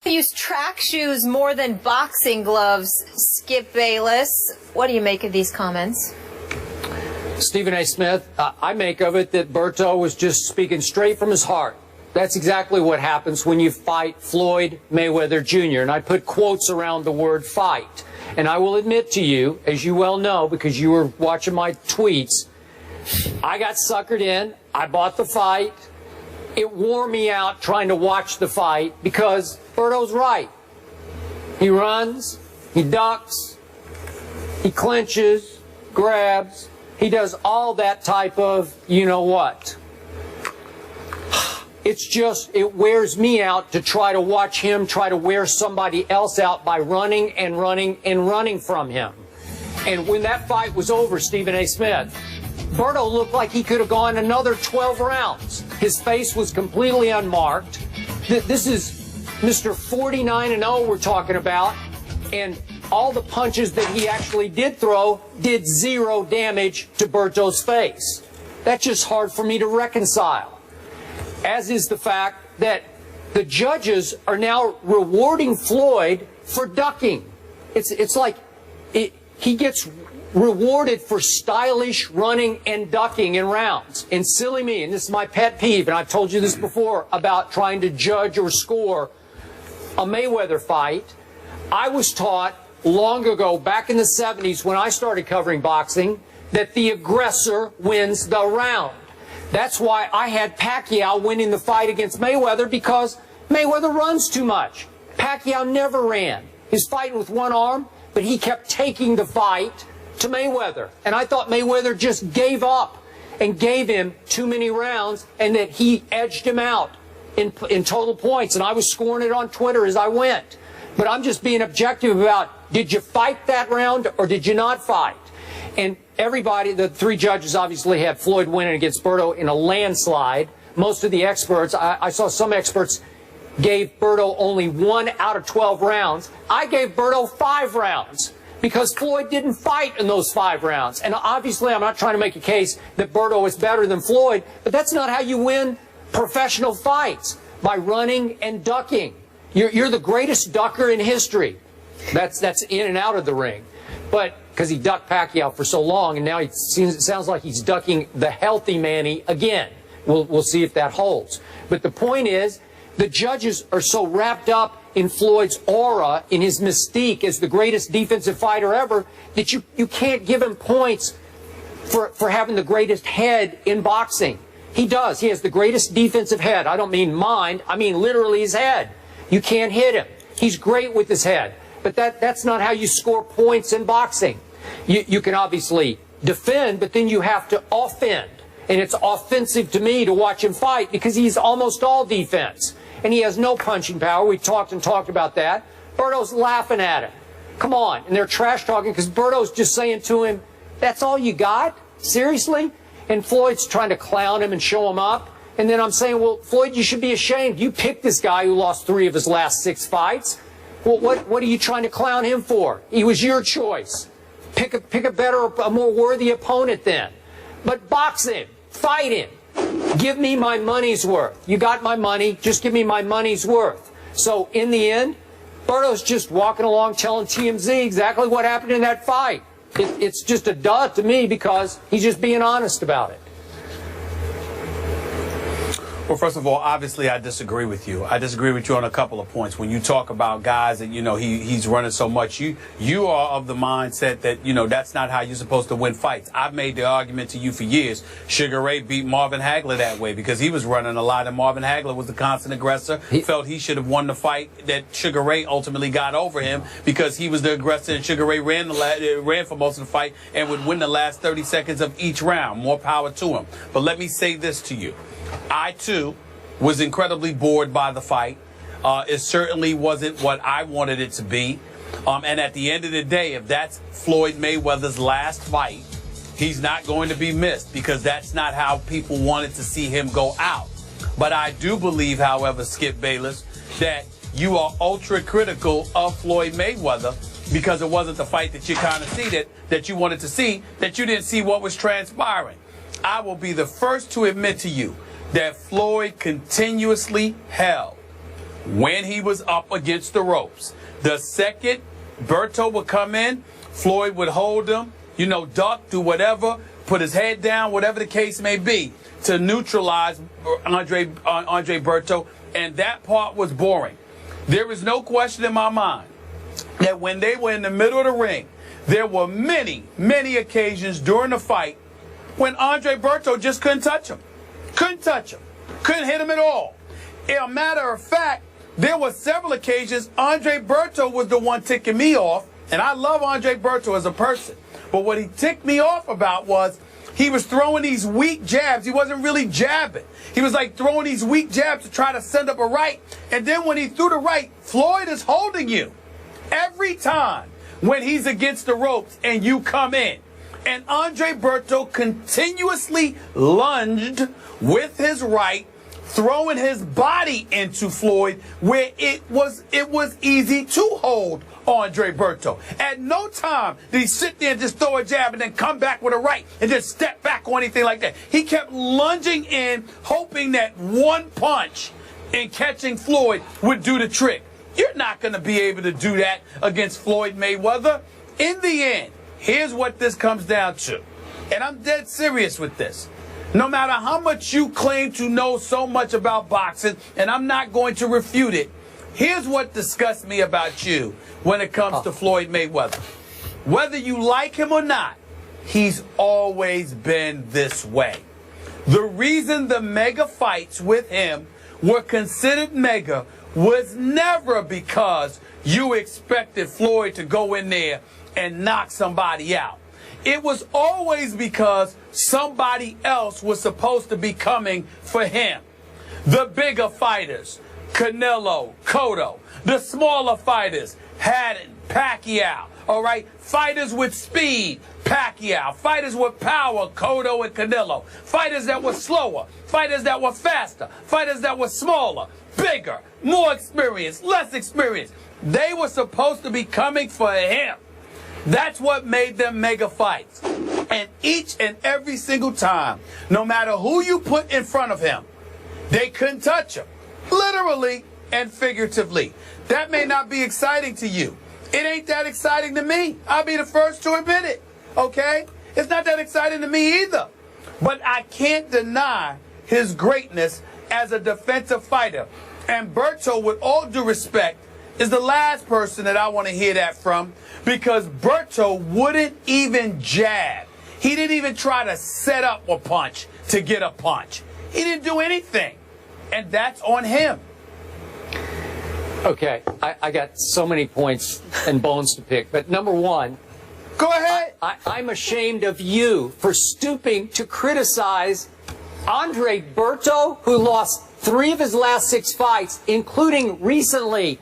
use track shoes more than boxing gloves. Skip Bayless, what do you make of these comments? Stephen A. Smith, I make of it that Berto was just speaking straight from his heart. That's exactly what happens when you fight Floyd Mayweather Jr. And I put quotes around the word fight. And I will admit to you, as you well know, because you were watching my tweets, I got suckered in. I bought the fight. It wore me out trying to watch the fight because Berto's right. He runs, he ducks, he clinches, grabs. He does all that type of you-know-what. It's just, it wears me out to try to watch him try to wear somebody else out by running and running and running from him. And when that fight was over, Stephen A. Smith, Berto looked like he could have gone another 12 rounds. His face was completely unmarked. This is Mr. 49-0 we're talking about. And all the punches that he actually did throw did zero damage to Berto's face. That's just hard for me to reconcile. As is the fact that the judges are now rewarding Floyd for ducking. It's like he gets rewarded for stylish running and ducking in rounds. And silly me, and this is my pet peeve, and I've told you this before about trying to judge or score a Mayweather fight. I was taught long ago, back in the 70s when I started covering boxing, that the aggressor wins the round. That's why I had Pacquiao winning the fight against Mayweather, because Mayweather runs too much. Pacquiao never ran. He's fighting with one arm, but he kept taking the fight to Mayweather. And I thought Mayweather just gave up and gave him too many rounds and that he edged him out in total points. And I was scoring it on Twitter as I went. But I'm just being objective about, did you fight that round or did you not fight? And everybody, the three judges obviously had Floyd winning against Berto in a landslide. Most of the experts, I saw some experts gave Berto only 1 out of 12 rounds. I gave Berto 5 rounds because Floyd didn't fight in those 5 rounds. And obviously I'm not trying to make a case that Berto is better than Floyd, but that's not how you win professional fights, by running and ducking. You're the greatest ducker in history. That's in and out of the ring. But because he ducked Pacquiao for so long, and now it sounds like he's ducking the healthy Manny again. We'll see if that holds. But the point is, the judges are so wrapped up in Floyd's aura, in his mystique as the greatest defensive fighter ever, that you can't give him points for having the greatest head in boxing. He does. He has the greatest defensive head. I don't mean mind. I mean literally his head. You can't hit him. He's great with his head. But that's not how you score points in boxing. You can obviously defend, but then you have to offend. And it's offensive to me to watch him fight because he's almost all defense. And he has no punching power. We talked about that. Berto's laughing at him. Come on. And they're trash talking because Berto's just saying to him, that's all you got? Seriously? And Floyd's trying to clown him and show him up. And then I'm saying, well, Floyd, you should be ashamed. You picked this guy who lost 3 of his last 6 fights. Well, what are you trying to clown him for? He was your choice. Pick a better, a more worthy opponent then. But box him. Fight him. Give me my money's worth. You got my money. Just give me my money's worth. So in the end, Berto's just walking along telling TMZ exactly what happened in that fight. It's just a duh to me because he's just being honest about it. Well, first of all, obviously, I disagree with you. I disagree with you on a couple of points. When you talk about guys that, you know, he's running so much, you are of the mindset that, you know, that's not how you're supposed to win fights. I've made the argument to you for years. Sugar Ray beat Marvin Hagler that way because he was running a lot, and Marvin Hagler was the constant aggressor. He felt he should have won the fight that Sugar Ray ultimately got over him because he was the aggressor, and Sugar Ray ran for most of the fight and would win the last 30 seconds of each round. More power to him. But let me say this to you. I, too, was incredibly bored by the fight. It certainly wasn't what I wanted it to be. And at the end of the day, if that's Floyd Mayweather's last fight, he's not going to be missed because that's not how people wanted to see him go out. But I do believe, however, Skip Bayless, that you are ultra critical of Floyd Mayweather because it wasn't the fight that you kind of see that you wanted to see, that you didn't see what was transpiring. I will be the first to admit to you that Floyd continuously held when he was up against the ropes. The second Berto would come in, Floyd would hold him, you know, duck, do whatever, put his head down, whatever the case may be, to neutralize Andre Berto, and that part was boring. There is no question in my mind that when they were in the middle of the ring, there were many, many occasions during the fight when Andre Berto just couldn't touch him. Couldn't touch him. Couldn't hit him at all. As a matter of fact, there were several occasions Andre Berto was the one ticking me off, and I love Andre Berto as a person. But what he ticked me off about was he was throwing these weak jabs. He wasn't really jabbing. He was like throwing these weak jabs to try to send up a right. And then when he threw the right, Floyd is holding you every time when he's against the ropes and you come in. And Andre Berto continuously lunged with his right, throwing his body into Floyd, where it was easy to hold Andre Berto. At no time did he sit there and just throw a jab and then come back with a right and just step back or anything like that. He kept lunging in, hoping that one punch in catching Floyd would do the trick. You're not going to be able to do that against Floyd Mayweather. In the end, here's what this comes down to. And I'm dead serious with this. No matter how much you claim to know so much about boxing, and I'm not going to refute it, here's what disgusts me about you when it comes to Floyd Mayweather. Whether you like him or not, he's always been this way. The reason the mega fights with him were considered mega was never because you expected Floyd to go in there and knock somebody out. It was always because somebody else was supposed to be coming for him. The bigger fighters, Canelo, Cotto. The smaller fighters, Haddon, Pacquiao. All right, fighters with speed, Pacquiao. Fighters with power, Cotto and Canelo. Fighters that were slower, fighters that were faster, fighters that were smaller, bigger, more experienced, less experienced. They were supposed to be coming for him. That's what made them mega fights. And each and every single time, no matter who you put in front of him, they couldn't touch him. Literally and figuratively. That may not be exciting to you. It ain't that exciting to me. I'll be the first to admit it. Okay? It's not that exciting to me either. But I can't deny his greatness as a defensive fighter. And Berto, with all due respect, is the last person that I want to hear that from, because Berto wouldn't even jab. He didn't even try to set up a punch to get a punch. He didn't do anything. And that's on him. Okay, I got so many points and bones to pick. But number one, go ahead. I'm ashamed of you for stooping to criticize Andre Berto, who lost 3 of his last 6 fights, including recently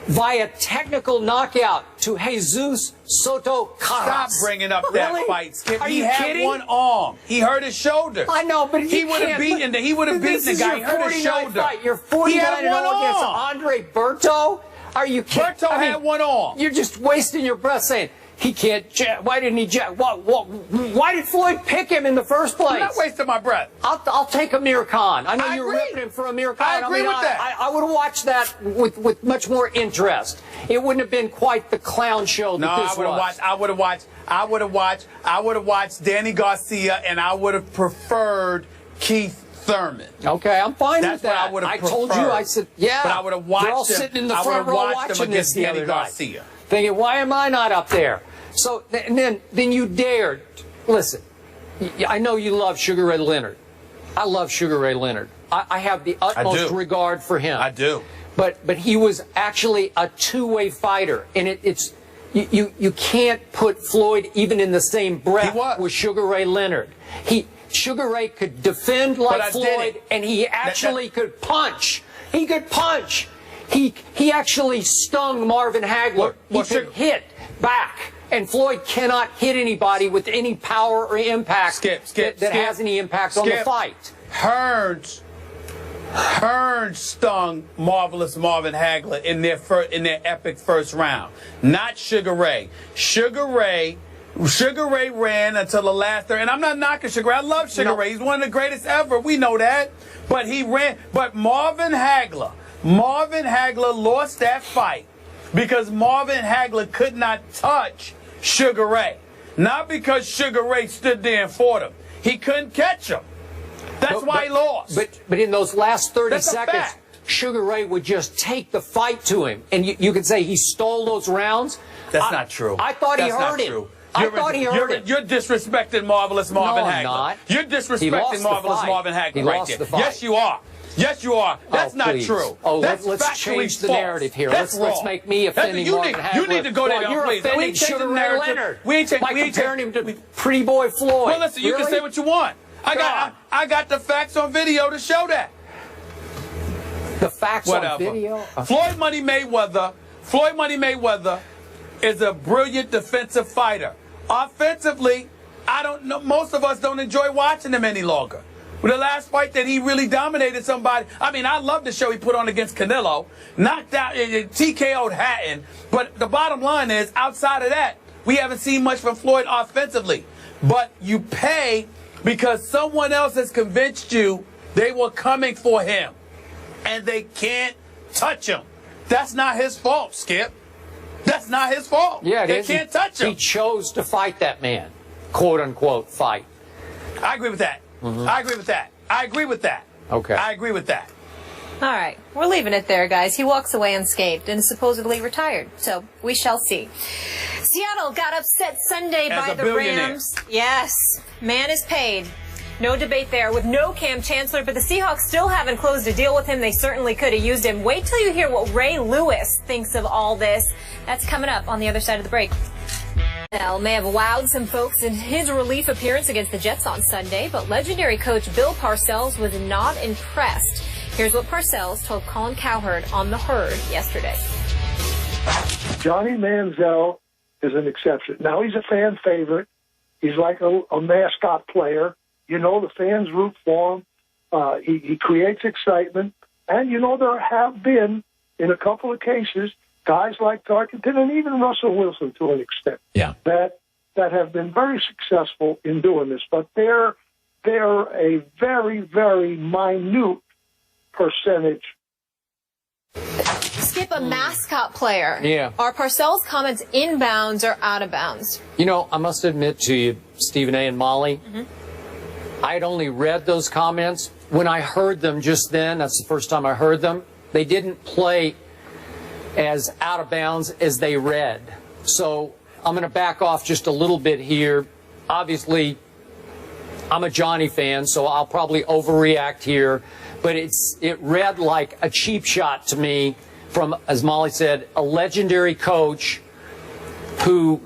via technical knockout to Jesus Soto Caras. Stop bringing up that fight, Skip. Are he you had kidding? one arm. He hurt his shoulder. I know, but he would have beaten the guy. He hurt his shoulder. Fight. You're 49-0 against Andre Berto. Are you kidding? Berto had one arm. You're just wasting your breath saying he can't jab. Why didn't he jab? Why did Floyd pick him in the first place? I'm not wasting my breath. I'll take Amir Khan. I know you're agree. ripping him for Amir Khan. I agree with that. I would have watched that with much more interest. It wouldn't have been quite the clown show that this was. I would have watched Danny Garcia, and I would have preferred Keith Thurman. Okay, I'm fine That's with that. what I would have preferred. told you, I said, yeah. But I would have watched They're all him. sitting in the I would front have row watched watching him this against the Danny other night. Garcia. Thinking, why am I not up there? So then you dared. Listen, I know you love Sugar Ray Leonard. I love Sugar Ray Leonard. I have the utmost regard for him. I do. But he was actually a two-way fighter, and you can't put Floyd even in the same breath with Sugar Ray Leonard. Sugar Ray could defend like Floyd, and he actually could punch. He could punch. He actually stung Marvin Hagler. He could hit back. And Floyd cannot hit anybody with any power or impact that has any impact on the fight. Hearns stung Marvelous Marvin Hagler in their epic first round. Not Sugar Ray. Sugar Ray ran until the last third. And I'm not knocking Sugar Ray. I love Sugar Ray. He's one of the greatest ever. We know that. But he ran. But Marvin Hagler, Marvin Hagler lost that fight because Marvin Hagler could not touch Sugar Ray. Not because Sugar Ray stood there and fought him. He couldn't catch him. That's why he lost. But in those last 30 That's a seconds, fact. Sugar Ray would just take the fight to him. And you could say he stole those rounds. That's not true. I thought he That's not hurt him. true. I thought he hurt him. You're disrespecting Marvelous Marvin No, Hagler. I'm not. You're disrespecting Marvelous Marvin Hagler right there. Yes, you are. Yes, you are. That's not please. true. Oh, That's let's factually change the false. narrative here. That's Let's make me offending Marvin Hagler. You need to go there, well, you're please. offending Sugar Ray Leonard. We ain't by comparing him to Pretty Boy Floyd. Well, listen, you can say what you want. I got the facts on video to show that. The facts on video? Floyd Money Mayweather is a brilliant defensive fighter. Offensively, I don't know. Most of us don't enjoy watching him any longer. With the last fight that he really dominated somebody. I mean, I love the show he put on against Canelo. Knocked out, TKO'd Hatton. But the bottom line is, outside of that, we haven't seen much from Floyd offensively. But you pay because someone else has convinced you they were coming for him. And they can't touch him. That's not his fault, Skip. That's not his fault. Yeah, they can't touch him. He chose to fight that man. Quote unquote fight. I agree with that. I agree with that. I agree with that. Okay. I agree with that. All right, we're leaving it there, guys. He walks away unscathed and is supposedly retired, so we shall see. Seattle got upset Sunday by the Rams. Yes, man is paid. No debate there with no Cam Chancellor, but the Seahawks still haven't closed a deal with him. They certainly could have used him. Wait till you hear what Ray Lewis thinks of all this. That's coming up on the other side of the break. May have wowed some folks in his relief appearance against the Jets on Sunday, but legendary coach Bill Parcells was not impressed. Here's what Parcells told Colin Cowherd on The Herd yesterday. Johnny Manziel is an exception. Now, he's a fan favorite. He's like a mascot player. You know, the fans root for him. He creates excitement. And, you know, there have been, in a couple of cases, guys like Tarkenton and even Russell Wilson to an extent that have been very successful in doing this. But they're a very, very minute percentage. Skip, a mascot player. Yeah. Are Parcells' comments in bounds or out of bounds? You know, I must admit to you, Stephen A. and Molly, I had only read those comments. When I heard them just then, that's the first time I heard them, they didn't play as out of bounds as they read. So I'm going to back off just a little bit here. Obviously, I'm a Johnny fan, so I'll probably overreact here. But it read like a cheap shot to me from, as Molly said, a legendary coach who,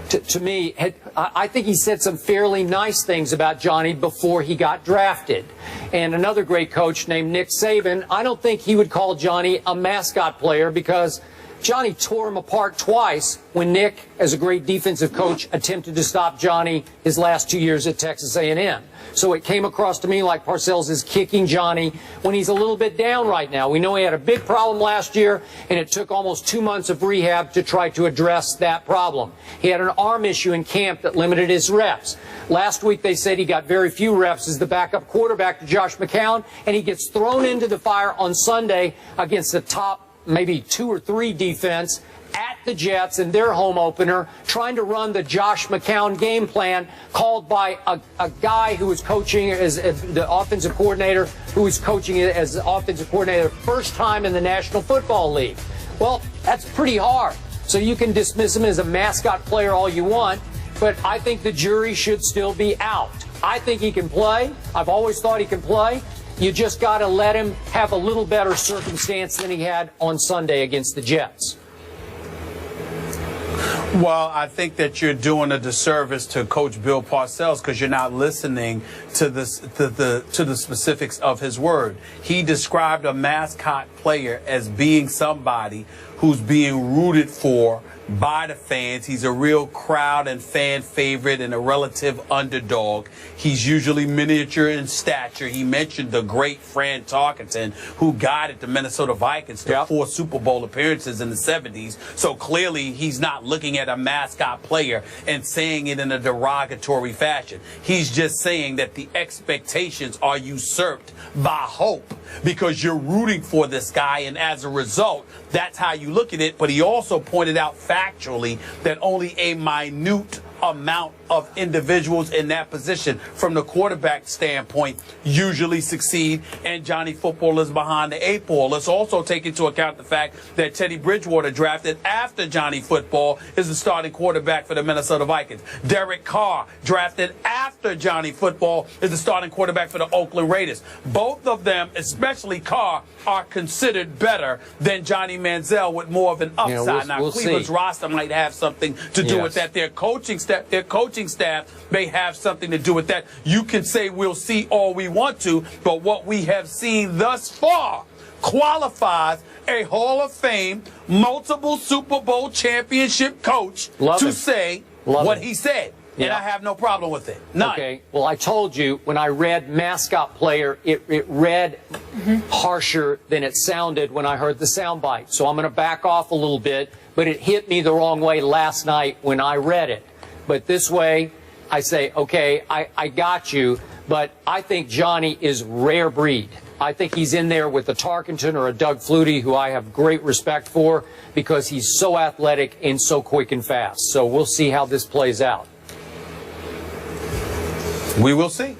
to me, I think he said some fairly nice things about Johnny before he got drafted. And another great coach named Nick Saban, I don't think he would call Johnny a mascot player because Johnny tore him apart twice when Nick, as a great defensive coach, attempted to stop Johnny his last 2 years at Texas A&M. So it came across to me like Parcells is kicking Johnny when he's a little bit down right now. We know he had a big problem last year, and it took almost 2 months of rehab to try to address that problem. He had an arm issue in camp that limited his reps. Last week they said he got very few reps as the backup quarterback to Josh McCown, and he gets thrown into the fire on Sunday against the top maybe 2 or 3 defense at the Jets in their home opener, trying to run the Josh McCown game plan called by a guy who was coaching as the offensive coordinator, who was coaching as the offensive coordinator first time in the National Football League. Well, that's pretty hard. So you can dismiss him as a mascot player all you want, but I think the jury should still be out. I think he can play. I've always thought he can play. You just got to let him have a little better circumstance than he had on Sunday against the Jets. Well, I think that you're doing a disservice to Coach Bill Parcells because you're not listening to the specifics of his word. He described a mascot player as being somebody who's being rooted for by the fans. He's a real crowd and fan favorite and a relative underdog. He's usually miniature in stature. He mentioned the great Fran Tarkenton, who guided the Minnesota Vikings to 4 Super Bowl appearances in the 70s. So clearly he's not looking at a mascot player and saying it in a derogatory fashion. He's just saying that the expectations are usurped by hope because you're rooting for this guy, and as a result, that's how you look at it. But he also pointed out factually that only a minute amount of individuals in that position from the quarterback standpoint usually succeed, and Johnny Football is behind the 8 ball. Let's also take into account the fact that Teddy Bridgewater, drafted after Johnny Football, is the starting quarterback for the Minnesota Vikings. Derek Carr, drafted after Johnny Football, is the starting quarterback for the Oakland Raiders. Both of them, especially Carr, are considered better than Johnny Manziel with more of an upside. Now, Cleveland's roster might have something to do with that. Their coaching staff may have something to do with that. You can say we'll see all we want to, but what we have seen thus far qualifies a Hall of Fame, multiple Super Bowl championship coach to say what he said. And I have no problem with it. None. Okay. Well, I told you when I read mascot player, it read harsher than it sounded when I heard the soundbite. So I'm going to back off a little bit, but it hit me the wrong way last night when I read it. But this way, I say, okay, I got you, but I think Johnny is rare breed. I think he's in there with a Tarkenton or a Doug Flutie, who I have great respect for because he's so athletic and so quick and fast. So we'll see how this plays out. We will see.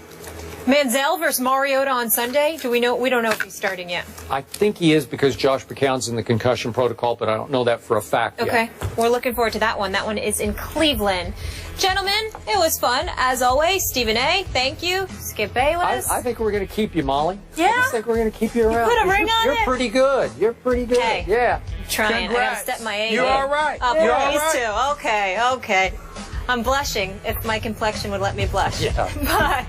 Manziel versus Mariota on Sunday. We don't know if he's starting yet. I think he is because Josh McCown's in the concussion protocol, but I don't know that for a fact yet. Okay. We're looking forward to that one. That one is in Cleveland. Gentlemen, it was fun. As always, Stephen A., thank you. Skip Bayless. I think we're going to keep you, Molly. Yeah? I just think we're going to keep you around. You put a ring on it? You're pretty good. You're pretty good. Hey, yeah. I'm trying. Congrats. I got to step my A. You're all right. Up You're all these right. two. Okay, okay. I'm blushing if my complexion would let me blush. Yeah. Bye.